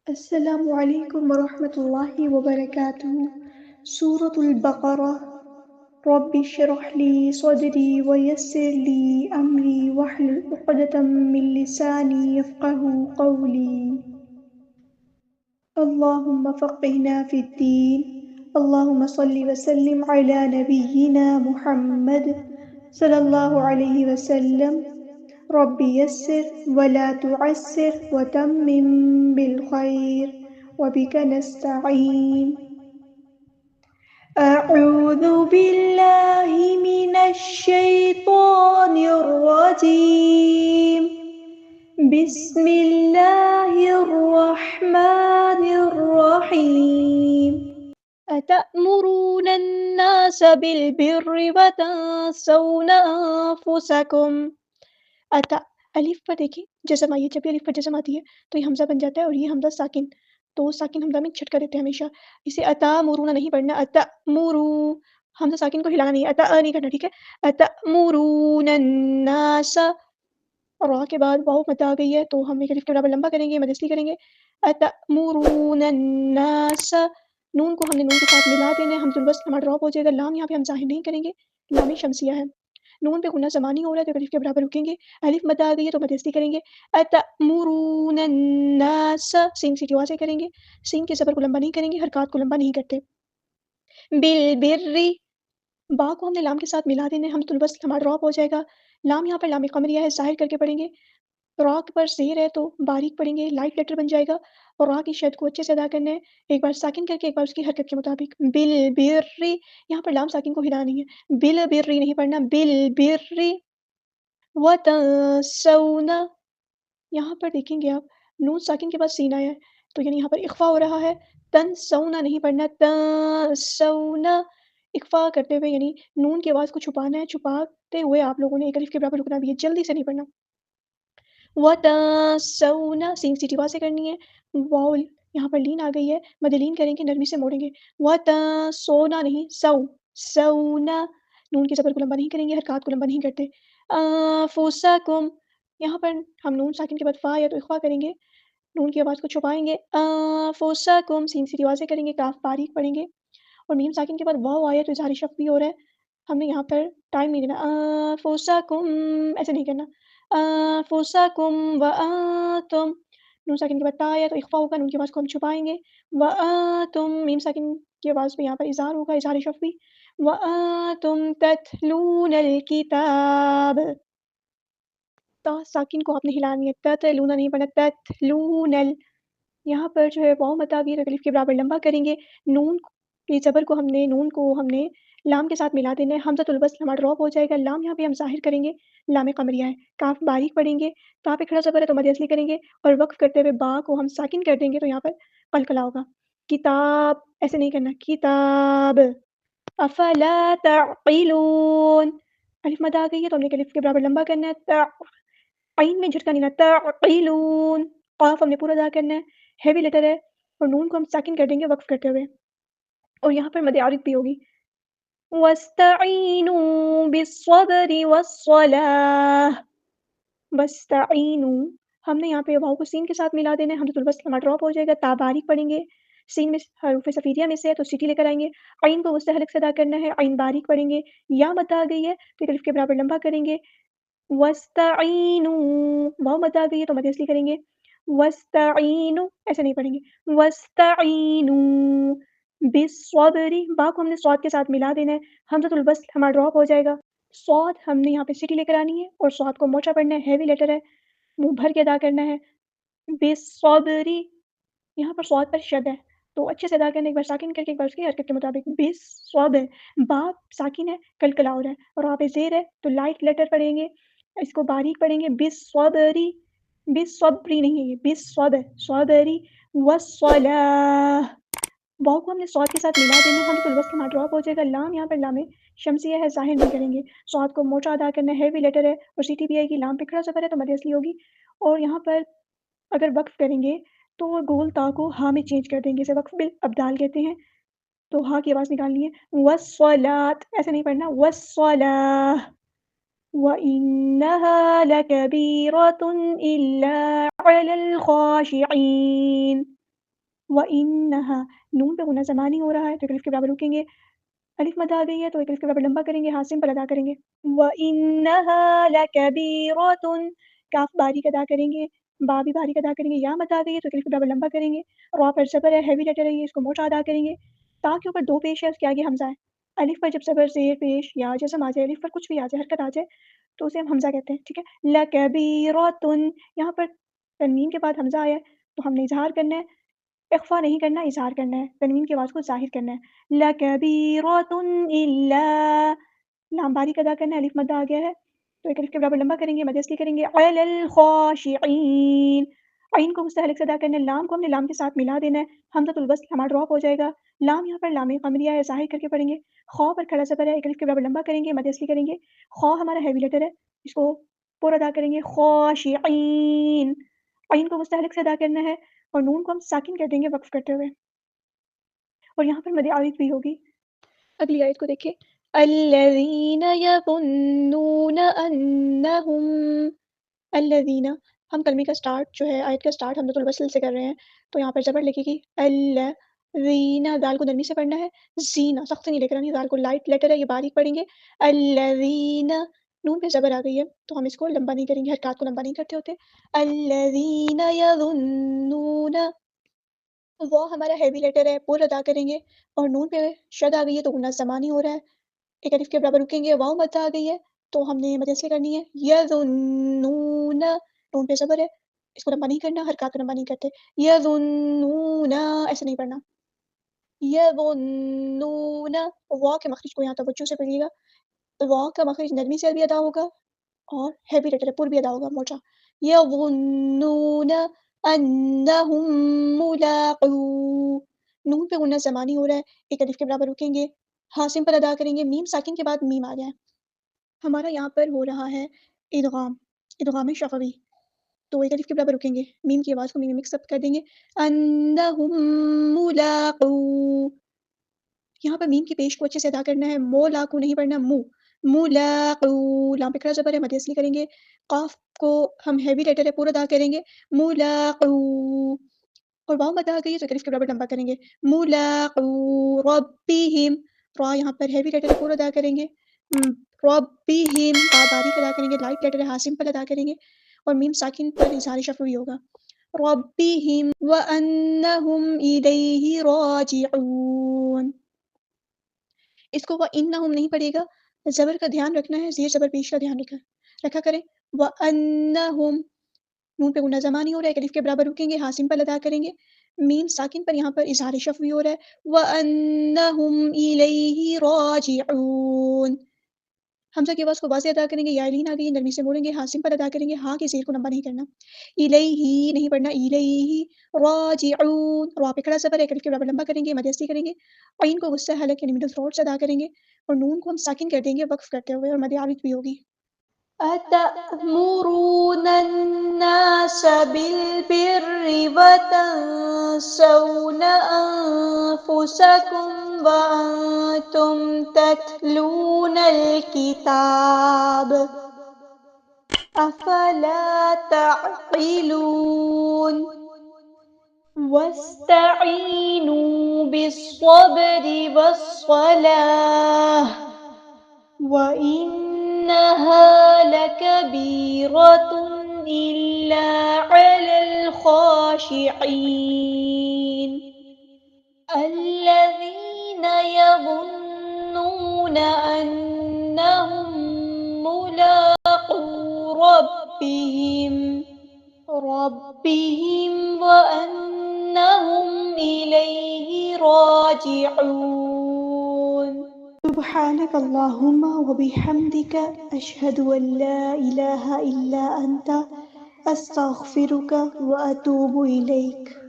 السلام علیکم ورحمۃ اللہ وبرکاتہ۔ سورۃ البقرہ۔ رب اشرح لی صدری ویسر لی امری واحلل عقدۃ من لسانی یفقہوا قولی۔ اللہم فقہنا فی الدین۔ اللہم صل وسلم علی نبینا محمد صلی اللہ علیہ وسلم۔ رب یسر ولا تعسر وتمم بالخیر وبک نستعین۔ اعوذ باللہ من الشیطان الرجیم۔ بسم اللہ الرحمن الرحیم۔ أتأمرون الناس بالبر وتنسون أنفسكم۔ الف پر دیکھیں جزم آئی ہے، جب بھی الف پر جزم آتی ہے تو یہ حمزہ بن جاتا ہے، اور یہ حمزہ ساکن، تو ساکن حمزہ میں چھٹکا دیتے ہیں ہمیشہ۔ اسے اتامرون نہیں پڑھنا، اتامرو، حمزہ ساکن کو ہلانا نہیں ہے، اتا نہیں کرنا، ٹھیک ہے۔ اتامرون الناس، را کے بعد واو مد آ گئی ہے تو ہم ایک الف کے برابر لمبا کریں گے، مد اصلی کریں گے۔ اتامرون الناس، نون کو ہم نے نون کے ساتھ ملا دینا ہے، حمزہ الوصل ہمارا ڈراپ ہو جائے گا، لام یہاں پہ ہم ظاہر نہیں کریں گے، لام شمسیہ ہے، نون پہ غنہ زمانی ہو رہا ہے تو الف کے برابر رکیں گے، الف مد آ گئی ہے تو مد اصلی کریں گے۔ اتامرون الناس، سین سیٹی واضح کریں گے، سین کے زبر کو لمبا نہیں کریں گے، حرکات کو لمبا نہیں کرتے۔ بالبر، با کو ہم نے لام کے ساتھ ملا دینا ہے، حمزۃ الوصل ہمارا ڈراپ ہو جائے گا، لام یہاں پر لام قمریہ ہے، ظاہر کر کے پڑھیں گے، را پر زیر ہے تو باریک پڑھیں گے، لائٹ لیٹر بن جائے گا، اور را کی شد کو اچھے سے ادا کرنا ہے، ایک بار ساکن کر کے ایک بار اس کی حرکت کے مطابق۔ بالبر، یہاں پر لام ساکن کو ہلانا نہیں ہے، بالبر نہیں پڑھنا، بالبر وتنسون، یہاں پر دیکھیں گے آپ نون ساکن کے بعد سین آیا ہے تو یعنی یہاں پر اخفا ہو رہا ہے، تنسونا نہیں پڑھنا، تنسونا، اخفا کرتے ہوئے یعنی نون کی آواز کو چھپانا ہے، چھپاتے ہوئے آپ لوگوں نے ایک الف کے برابر رکنا بھی ہے، جلدی سے نہیں پڑھنا۔ وتنسونا، سین سیٹی واضح کرنی ہے، واو یہاں پر لین آ گئی ہے، مد لین کریں گے، نرمی سے موڑیں گے، وتنسونا نہیں، سونا، نون کی زبر کو لمبا نہیں کریں گے، حرکات کو لمبا نہیں کرتے۔ انفسکم، یہاں پر ہم نون ساکن کے بعد فا یا تو اخفا کریں گے، نون کی آواز کو چھپائیں گے، انفسکم، سین سیٹی واضح کریں گے، کاف باریک پڑھیں گے، اور میم ساکن کے بعد واو آیا تو اظہار شفوی بھی ہو رہا ہے، ہم نے یہاں پر ٹائم نہیں دینا، انفسکم ایسے نہیں کرنا، انفسکم وانتم، نون ساکن کے بعد تا آیا تو اخفا ہوگا، نون کی آواز کو ہم چھپائیں گے، وانتم، میم ساکن کی آواز پہ یہاں پر اظہار ہوگا، اظہار شفوی، وانتم تتلون الکتاب، تا ساکن کو آپ نے ہلانی ہے، تتلون نہیں پڑھنا، تتلون یہاں پر جو ہے واو مد آ گئی ہے تو الف کے برابر لمبا کریں گے، نون کی زبر کو نون کو ہم نے لام کے ساتھ ملا دینا ہے، حمزۃ الوصل ہمارا ڈراپ ہو جائے گا، لام یہاں پہ ہم ظاہر کریں گے، لام قمریہ ہے، کاف باریک پڑھیں گے، تا پہ کھڑا زبر ہے تو مد اصلی کریں گے، اور وقف کرتے ہوئے با کو ہم ساکن کر دیں گے تو یہاں پر قلقلہ ہوگا، کتاب ایسے نہیں کرنا، کتاب، افلا تعقلون، الف مد آ گئی ہے تو ہم نے الف کے برابر لمبا کرنا ہے، عین میں جھٹکا نہیں لاتا، تعقلون، قاف ہم نے پورا ادا کرنا ہے، ہیوی لیٹر ہے، اور نون کو ہم ساکن کر دیں گے وقف کرتے ہوئے، اور یہاں پر مد عارض بھی ہوگی، وَاسْتَعِینُوا بِالصَّبْرِ وَالصَّلَاةِ، وَاسْتَعِینُوا، ہم نے یہاں پہ واو کو سین کے ساتھ ملا دینا ہے، حمزۃ الوصل ہمارا ڈراپ ہو جائے گا، تا باریک پڑھیں گے، سین میں حروف صفیریہ میں سے ہے تو سیٹی لے کر آئیں گے، عین کو وسط حلق سے ادا کرنا ہے، عین باریک پڑھیں گے، یا مد آ گئی ہے تو ایک الف کے برابر لمبا کریں گے، وَاسْتَعِینُوا، واو مد آ گئی ہے تو مد اصلی کریں گے، وَاسْتَعِینُوا ایسے نہیں پڑھیں گے، وَاسْتَعِینُوا بالصبر، با کو ہم نے صاد کے ساتھ ملا دینا ہے، حمزۃ الوصل ہمارا ڈراپ ہو جائے گا، صاد ہم نے یہاں پہ سٹی لے کر آنی ہے، اور صاد کو موٹا پڑھنا ہے، ہیوی لیٹر ہے، منہ بھر کے ادا کرنا ہے، بالصبر، یہاں پر صاد پر شد ہے تو اچھے سے ادا کرنا، ایک بار ساکن کر کے ایک بار اس کی حرکت کے مطابق، بالصبر، با ساکن ہے، کلکلا ہو رہا ہے، اور آپ زیر ہے تو لائٹ لیٹر پڑھیں گے، اس کو باریک پڑھیں گے، بالصبری، بالصبری نہیں ہے یہ، بالصبر، صبری، والصلاة، واو کو ہم نے صاد کے ساتھ ملا دینا ہے، حمزۃ الوصل ہمارا ڈراپ ہو جائے گا، لام یہاں پر لام شمسیہ ہے، ظاہر نہیں کریں گے، صاد کو موٹا ادا کرنا ہے، ہیوی لیٹر ہے، اور سیٹی بھی آئے گی، لام پہ کھڑا زبر ہے تو مد اصلی ہوگی، اور یہاں پر اگر وقف کریں گے تو گول تا کو ہا میں چینج کر دیں گے، اسے وقف بالابدال کہتے ہیں، تو ہا کی آواز نکالنی ہے، والصلاة ایسے نہیں پڑھنا، والصلاة، وَإِنَّهَا لَكَبِيرَةٌ إِلَّا عَلَى الْخَاشِعِينَ، وَإِنَّهَا نون پہ غنہ زمانی ہو رہا ہے تو ایک الف کے برابر رکیں گے، الف مد آ گئی ہے تو ایک الف کے برابر لمبا کریں گے، ہاتھ سمپل ادا کریں گے۔ وَإِنَّهَا لَكَبِيرَةٌ کاف باریک ادا کریں گے، با بھی باریک ادا کریں گے، یا مد آ گئی ہے تو ایک الف کے برابر لمبا کریں گے، را پر زبر ہے، ہیوی لیٹر ہے یہ، اس کو موٹا ادا کریں گے، تا کے اوپر دو پیش ہے، اس کے آگے حمزہ ہے، الف پر جب زبر زیر پیش یا جزم آ جائے، الف پر کچھ بھی آ جائے، حرکت آ جائے تو اسے ہم حمزہ کہتے ہیں، ٹھیک ہے۔ لَكَبِيرَةٌ یہاں پر تنوین کے بعد حمزہ آیا ہے تو ہم نے اظہار کرنا ہے، اخفا نہیں کرنا، اظہار کرنا ہے، تنوین کی آواز کو ظاہر کرنا ہے۔ لَكَبِيرَةٌ إِلَّا لام باریک ادا کرنا ہے، الف مد آ گیا ہے تو ایک الف کے برابر لمبا کریں گے، مد اصلی کریں گے، عَلَى الْخَاشِعِينَ عین کو مستحلق سے ادا کرنا ہے، لام کو ہم نے لام کے ساتھ ملا دینا ہے، حمزۃ الوصل ہمارا ڈراپ ہو جائے گا، لام یہاں پر لام قمریہ ہے، ظاہر کر کے پڑھیں گے، خا پر کھڑا زبر ہے، ایک الف کے برابر لمبا کریں گے، مد اصلی کریں گے، خا ہمارا ہیوی لیٹر ہے، اس کو پورا ادا کریں گے، خاشعین، عین کو مستحلق سے ادا کرنا ہے اور نون کو ہم ساکن کر دیں گے وقف کرتے ہوئے، اور یہاں پر مد عارض بھی ہوگی۔ اگلی آیت کو دیکھیں، الذین یظنون انہم، الذین ہم کلمے کا سٹارٹ جو ہے، آیت کا سٹارٹ حمزۃ الوصل سے کر رہے ہیں تو یہاں پر زبر لگے گی، الذین، دال کو نرمی سے پڑھنا ہے، زینہ سخت سے نہیں لے کر آنی، دال کو لائٹ لیٹر ہے یہ باریک پڑھیں گے، الذین، نون پہ زبر آ گئی ہے تو ہم اس کو لمبا نہیں کریں گے، حرکات کو لمبا نہیں کرتے ہوتے، الذین یظنون، وہ ہمارا ہیوی لیٹر ہے، پور ادا کریں گے، اور نون پہ شد آ گئی ہے تو غنہ زمانی ہو رہا ہے، ایک الف کے برابر رکیں گے، واؤ مد آ گئی ہے تو ہم نے مد اصلی کرنی ہے، یظنون، نون پہ زبر ہے، اس کو لمبا نہیں کرنا، حرکات کو لمبا نہیں کرتے، یظنون ایسے نہیں پڑھنا، یظنون، واؤ کے مخرج کو یہاں توجہ سے پڑھیے گا، واؤ کا مخرج نرمی سے بھی ادا ہوگا اور ہیوی لیٹر پر بھی ادا ہوگا موٹا، یظنون انہم ملاقو، نون پہ غنہ زمانی ہو رہا ہے، ایک الف کے برابر رکیں گے، ہاں سمپل ادا کریں گے، میم ساکن کے بعد میم آ گیا ہے، ہمارا یہاں پر ہو رہا ہے ادغام، ادغام شفوی، تو ایک الف کے برابر رکیں گے، میم کی آواز کو میم مکس اپ کر دیں گے، انہم ملاقو، یہاں پر میم کی پیش کو اچھے سے ادا کرنا ہے، مولاقو نہیں پڑھنا، ملاقو، لام پہ کھڑا زبر ہے، مد اصلی کریں گے، قاف کو ہم ہیوی لیٹر ہے پورا ادا کریں گے، ملاقو، اور واؤ مد آ گئی ہے تو ایک الف کے برابر لمبا کریں گے، ملاقو ربہم، را یہاں پر ہیوی لیٹر ہے پورا ادا کریں گے، ربہم، با باریک ادا کریں گے، لائٹ لیٹر ہے، ہاں سمپل ادا کریں گے، اور میم ساکن پر اظہار شفوی ہوگا، ربہم وانہم الیہ راجعون، اس کو وانہم نہیں پڑے گا، زبر کا دھیان رکھنا ہے، زیر زبر پیش کا دھیان رکھا کریں، وانہم، نون پہ غنہ زمانی ہو رہا ہے، ایک الف کے برابر رکیں گے، ہاں سمپل ادا کریں گے، میم ساکن پر یہاں پر اظہار شفوی ہو رہا ہے، وانہم الیہ راجعون، حمزہ کی آواز کو واضح ادا کریں گے، یا لین آ گئی نرمی سے موڑیں گے، ہاں سمپل ادا کریں گے، ہاں کے زیر کو لمبا نہیں کرنا، الیہ نہیں پڑھنا، الیہ راجعون، را پہ کھڑا زبر ہے، ایک الف کے برابر لمبا کریں گے، مد اصلی کریں گے، عین کو غصہ حلق یعنی مڈل تھروٹ سے ادا کریں گے، اور نون کو ہم ساکن کر دیں گے وقف کرتے ہوئے، اور مد عارض بھی ہوگی، أَتَأْمُرُونَ النَّاسَ بِالْبِرِّ وَتَنْسَوْنَ أَنفُسَكُمْ وَأَنْتُمْ تَتْلُونَ الْكِتَابَ أَفَلَا تَعْقِلُونَ وَاسْتَعِينُوا بِالصَّبْرِ وَالصَّلَاةِ وَإِنَّهَا لَكَبِيرَةٌ إِلَّا عَلَى الْخَاشِعِينَ الَّذِينَ يَظُنُّونَ أَنَّهُم مُّلَاقُو رَبِّهِمْ وَأَنَّهُمْ إِلَيْهِ راجعون سبحانك اللهم وبحمدك أشهد أن لا إله إلا أنت أستغفرك وأتوب إليك